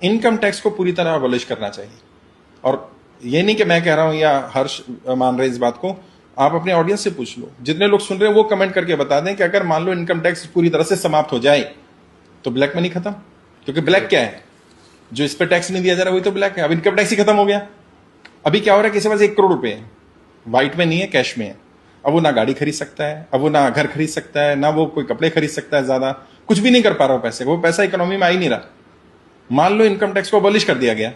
Income tax को पूरी तरह अबॉलिश करना चाहिए। और ये नहीं कि मैं कह रहा हूं या हर्ष मान रहे इस बात को, आप अपने ऑडियंस से पूछ लो, जितने लोग सुन रहे हैं वो कमेंट करके बता दें कि अगर मान लो इनकम टैक्स पूरी तरह से समाप्त हो जाए तो ब्लैक मनी खत्म। क्योंकि ब्लैक क्या है, जो इस पर टैक्स नहीं दिया जा रहा वही तो ब्लैक है। अब इनकम टैक्स ही खत्म हो गया। अभी क्या हो रहा है, किसी के पास 1 करोड़ रुपए है, व्हाइट में नहीं है, कैश में है। अब वो ना गाड़ी खरीद सकता है, अब वो ना घर खरीद सकता है, ना वो कोई कपड़े खरीद सकता है, ज्यादा कुछ भी नहीं कर पा रहा हो पैसे, वो पैसा इकोनॉमी में आ ही नहीं रहा। मान लो इनकम टैक्स को अबॉलिश कर दिया गया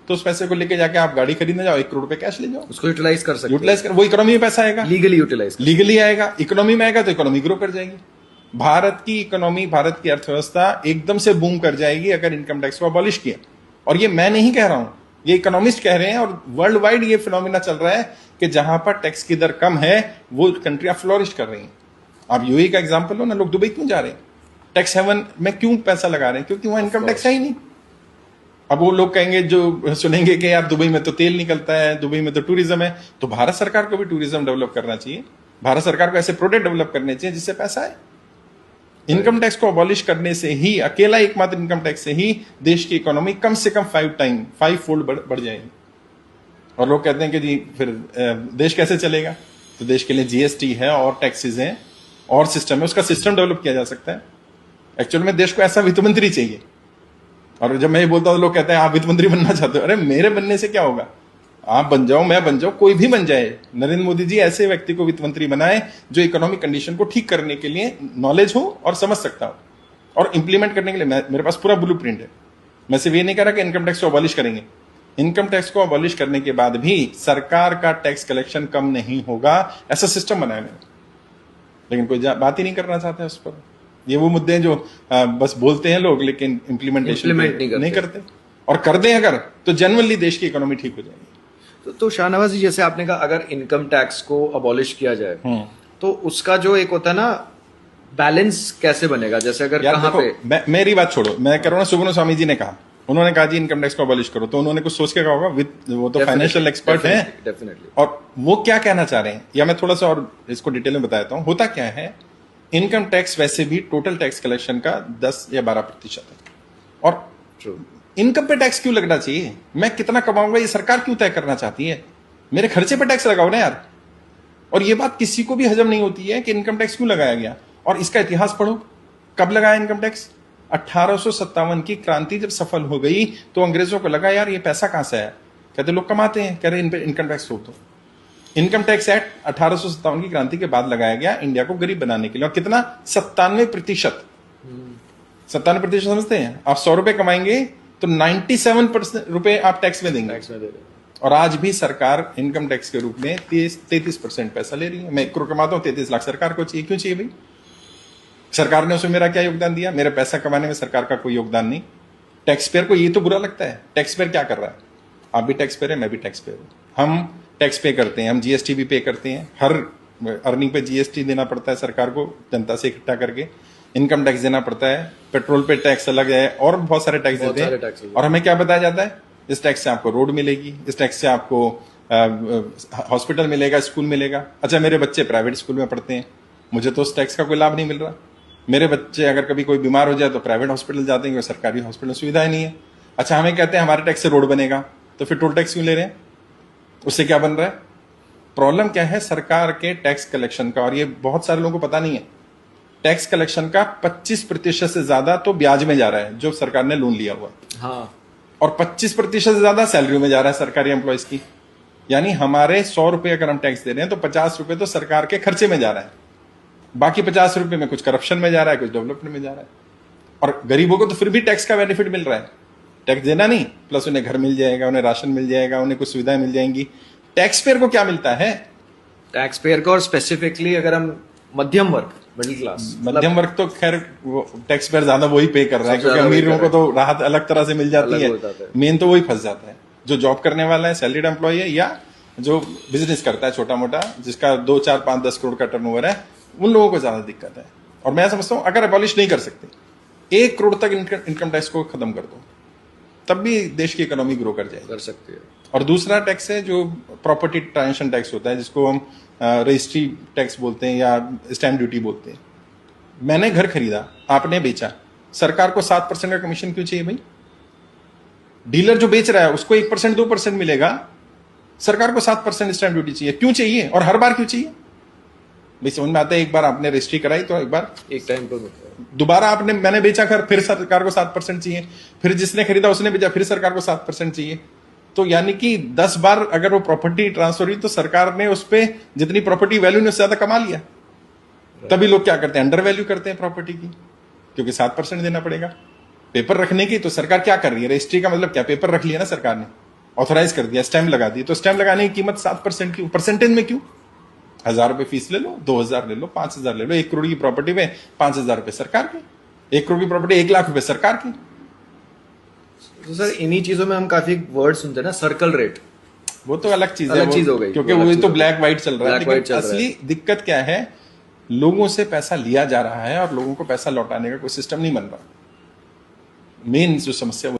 तो उस पैसे को लेके जाके आप गाड़ी खरीदने जाओ, 1 करोड़ रुपए कैश ले जाओ, उसको यूटिलाइज कर सकते, यूटिलाइज कर, वो इकोनॉमी में पैसा आएगा, लीगली आएगा, इकोनॉमी में आएगा तो इकोनॉमी ग्रो कर जाएगी। भारत की इकोनॉमी, भारत की अर्थव्यवस्था एकदम से बूम कर जाएगी अगर इनकम टैक्स को अबॉलिश किया। और ये मैं नहीं कह रहा हूं, ये इकोनॉमिस्ट कह रहे हैं, और वर्ल्ड वाइड ये फिनोमिना चल रहा है कि जहां पर टैक्स की दर कम है वो कंट्रियां फ्लोरिश कर रही हैं। आप यूएई का एग्जांपल लो ना, लोग दुबई क्यों जा रहे हैं, टैक्स हेवन में क्यों पैसा लगा रहे हैं, क्योंकि वहां इनकम टैक्स है ही नहीं। अब वो लोग कहेंगे, जो सुनेंगे कि यार दुबई में तो तेल निकलता है, दुबई में तो टूरिज्म है, तो भारत सरकार को भी टूरिज्म डेवलप करना चाहिए, भारत सरकार को ऐसे प्रोडक्ट डेवलप करने चाहिए जिससे पैसा है। इनकम टैक्स को अबॉलिश करने से ही, अकेला एकमात्र इनकम टैक्स से ही देश की इकोनॉमी कम से कम 5 फोल्ड बढ़ जाएगी। और लोग कहते हैं कि जी फिर देश कैसे चलेगा, तो देश के लिए जीएसटी है और टैक्सेस हैं और सिस्टम है, उसका सिस्टम डेवलप किया जा सकता है। एक्चुअल में देश को ऐसा वित्त मंत्री चाहिए। और जब मैं ये बोलता हूं तो लोग कहते हैं आप वित्त मंत्री बनना चाहते हो। अरे मेरे बनने से क्या होगा, आप बन जाओ, मैं बन जाऊं, कोई भी बन जाए। नरेंद्र मोदी जी ऐसे व्यक्ति को वित्त मंत्री बनाए जो इकोनॉमिक कंडीशन को ठीक करने के लिए नॉलेज हो और समझ सकता हो, और इंप्लीमेंट करने के लिए मेरे पास पूरा ब्लूप्रिंट है। मैं सिर्फ ये नहीं कह रहा कि इनकम टैक्स को अबॉलिश करेंगे, इनकम टैक्स को अबॉलिश करने के बाद भी सरकार का टैक्स कलेक्शन कम नहीं होगा, ऐसा सिस्टम बनाया मैंने। लेकिन कोई बात ही नहीं करना चाहता है उस पर। ये वो मुद्दे हैं जो बस बोलते हैं लोग, लेकिन इम्प्लीमेंटेशन नहीं करते। और कर दें अगर, तो जनरली देश की इकोनॉमी ठीक हो जाएगी। तो शाहनवाज जी, जैसे आपने कहा अगर इनकम टैक्स को अबॉलिश किया जाए तो उसका जो एक होता है ना बैलेंस कैसे बनेगा, जैसे अगर कहां पे, मेरी बात छोड़ो, मैं कह रहा हूँ सुब्रमण्यम स्वामी जी ने कहा, उन्होंने कहा जी इनकम टैक्स को अबॉलिश करो, तो उन्होंने कुछ सोच के कहा होगा, वो तो फाइनेंशियल एक्सपर्ट हैं डेफिनेटली। और वो क्या कहना चाह रहे हैं, या मैं थोड़ा सा और इसको डिटेल में बताता हूँ। होता क्या है, इनकम टैक्स वैसे भी टोटल टैक्स कलेक्शन का 10 या 12% है, और इनकम पे टैक्स क्यों लगना चाहिए, मैं कितना कमाऊंगा ये सरकार क्यों तय करना चाहती है, मेरे खर्चे पे टैक्स लगाओ ना यार। और ये बात किसी को भी हजम नहीं होती है कि इनकम टैक्स क्यों लगाया गया। और इसका इतिहास पढ़ो, कब लगाया इनकम टैक्स, 1857 की क्रांति जब सफल हो गई तो अंग्रेजों को लगा यार ये पैसा कहां से आया, कहते लोग कमाते हैं, कह रहे इन पे इनकम टैक्स रोक दो। इनकम टैक्स एक्ट 1857 की क्रांति के बाद लगाया गया इंडिया को गरीब बनाने के लिए। और कितना, 97%। 97% समझते हैं आप, 100 रुपए कमाएंगे तो 97% रुपए आप टैक्स में देंगे। और आज भी सरकार इनकम टैक्स के रूप में 33% पैसा ले रही है। मैं 1 करोड़ कमाता हूं, 33 लाख सरकार को चाहिए। क्यों चाहिए भाई, सरकार ने उसमें मेरा क्या योगदान दिया, मेरे पैसा कमाने में सरकार का कोई योगदान नहीं। टैक्स पेयर को ये तो बुरा लगता है। टैक्स पेयर क्या कर रहा है, आप भी टैक्स पेयर है, मैं भी टैक्स पेयर हूं, हम टैक्स पे करते हैं, हम जीएसटी भी पे करते हैं, हर अर्निंग पे जीएसटी देना पड़ता है सरकार को, जनता से इकट्ठा करके इनकम टैक्स देना पड़ता है, पेट्रोल पे टैक्स अलग है, और बहुत सारे टैक्स देते हैं। और हमें क्या बताया जाता है, इस टैक्स से आपको रोड मिलेगी, इस टैक्स से आपको हॉस्पिटल मिलेगा, स्कूल मिलेगा। अच्छा, मेरे बच्चे प्राइवेट स्कूल में पढ़ते हैं, मुझे तो उस टैक्स का कोई लाभ नहीं मिल रहा। मेरे बच्चे अगर कभी कोई बीमार हो जाए तो प्राइवेट हॉस्पिटल जाते हैं, सरकारी हॉस्पिटल सुविधाएं नहीं है। अच्छा, हमें कहते हैं हमारे टैक्स से रोड बनेगा, तो फिर टोल टैक्स क्यों ले रहे हैं, उससे क्या बन रहा है। प्रॉब्लम क्या है सरकार के टैक्स कलेक्शन का, और ये बहुत सारे लोगों को पता नहीं है, टैक्स कलेक्शन का 25% से ज्यादा तो ब्याज में जा रहा है जो सरकार ने लोन लिया हुआ, हाँ, और 25% से ज्यादा सैलरी में जा रहा है सरकारी एम्प्लॉयज की। यानी हमारे 100 रुपए अगर हम टैक्स दे रहे हैं तो 50 रुपए तो सरकार के खर्चे में जा रहा है, बाकी 50 रुपए में कुछ करप्शन में जा रहा है, कुछ डेवलपमेंट में जा रहा है। और गरीबों को तो फिर भी टैक्स का बेनिफिट मिल रहा है, टैक्स देना नहीं, प्लस उन्हें घर मिल जाएगा, उन्हें राशन मिल जाएगा, उन्हें कुछ सुविधाएं मिल जाएंगी। टैक्स पेयर को क्या मिलता है, टैक्स पेयर को, और स्पेसिफिकली अगर हम मध्यम वर्ग, मिडिल क्लास, मध्यम वर्ग तो खैर टैक्स पेयर ज्यादा वही पे कर रहा है, क्योंकि अमीर लोगों को तो राहत अलग तरह से मिल जाती है। मेन तो वही फंस जाता है, जो जॉब करने वाला है, सैलरीड एम्प्लॉय है, या जो बिजनेस करता है छोटा मोटा, जिसका 2, 4, 5, 10 करोड़ का टर्नओवर है, उन लोगों को ज्यादा दिक्कत है। और मैं समझता हूं अगर अबॉलिश नहीं कर सकते, 1 करोड़ तक इनकम टैक्स को खत्म कर दो, तब भी देश की इकोनॉमी ग्रो कर जाएगी, कर सकती है। और दूसरा टैक्स है जो प्रॉपर्टी ट्रांजेक्शन टैक्स होता है, जिसको हम रजिस्ट्री टैक्स बोलते हैं या स्टैम्प ड्यूटी बोलते हैं। मैंने घर खरीदा, आपने बेचा, सरकार को 7% का कमीशन क्यों चाहिए भाई, डीलर जो बेच रहा है उसको 1% 2% मिलेगा, सरकार को 7% स्टैंप ड्यूटी चाहिए। क्यों चाहिए और हर बार क्यों चाहिए? भाई समझ में आता है, एक बार आपने रजिस्ट्री कराई तो एक बार एक टाइम पर मिलता है। दोबारा मैंने बेचा घर, फिर सरकार को 7% चाहिए, फिर जिसने खरीदा उसने बेचा, फिर सरकार को 7% चाहिए। तो यानी कि 10 बार अगर वो प्रॉपर्टी ट्रांसफर हुई तो सरकार ने उस पर जितनी प्रॉपर्टी वैल्यू ने उससे ज्यादा कमा लिया। तभी लोग क्या करते हैं, अंडर वैल्यू करते हैं प्रॉपर्टी की, क्योंकि 7% देना पड़ेगा। पेपर रखने की तो सरकार क्या कर रही है, रजिस्ट्री का मतलब क्या, पेपर रख लिया ना सरकार ने, ऑथराइज कर दिया, स्टैंप लगा दी, तो स्टैंप लगाने की कीमत 7% क्यों, परसेंटेज में क्यों? 1,000 रुपए फीस ले लो, 2,000 ले लो, 5,000 ले लो। 1 करोड़ की प्रॉपर्टी में 5,000 रुपए सरकार के, 1 करोड़ की प्रॉपर्टी 1 लाख रुपए सरकार की। तो सर इन्हीं चीजों में हम काफी वर्ड सुनते हैं ना, सर्कल रेट, वो तो अलग चीज है, अलग चीज हो गई, क्योंकि वो वो अलग तो चीज ब्लैक व्हाइट चल रहा है। Black white चल लेकिन रहा है। असली दिक्कत क्या है, लोगों से पैसा लिया जा रहा है और लोगों को पैसा लौटाने का कोई सिस्टम नहीं बन रहा। मेन जो समस्या